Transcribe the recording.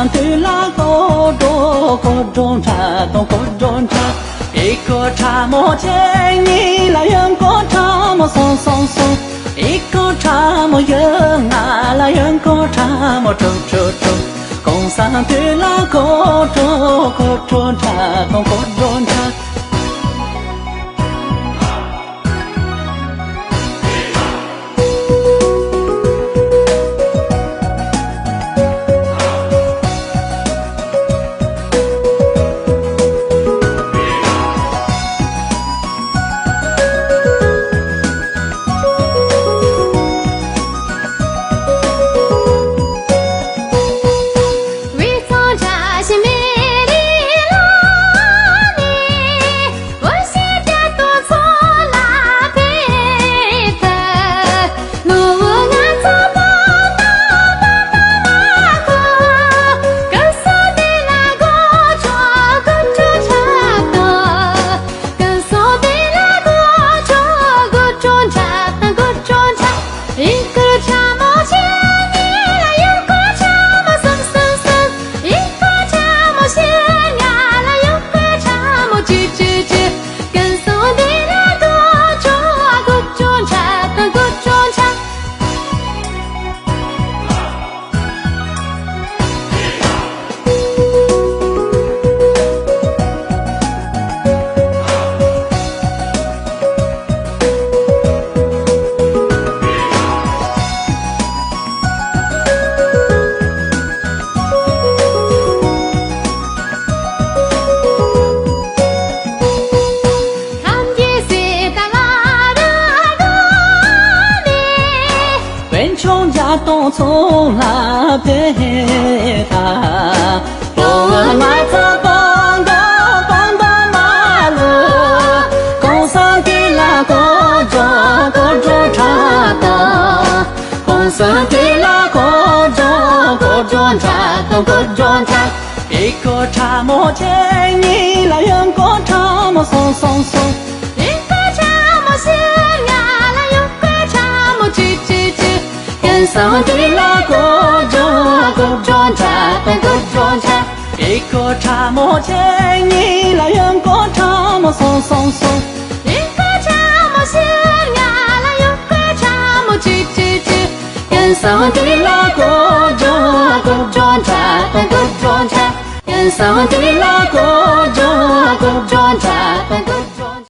上对拉高中茶东高中茶，一个茶莫见你来人个茶莫松，一个茶莫人啊来人个茶莫周，共上对拉高中茶东高中茶。穷家东从那边他，我来自广东马路，共上的那个中茶的，共上的那个中茶，一个茶莫见你来人个茶莫松，一个茶莫线呀来有个茶莫吱。上的那个中茶，一个茶莫见你来人个茶莫松，一个茶莫线呀来有个茶莫吱。上的那个中茶，上的那个中茶。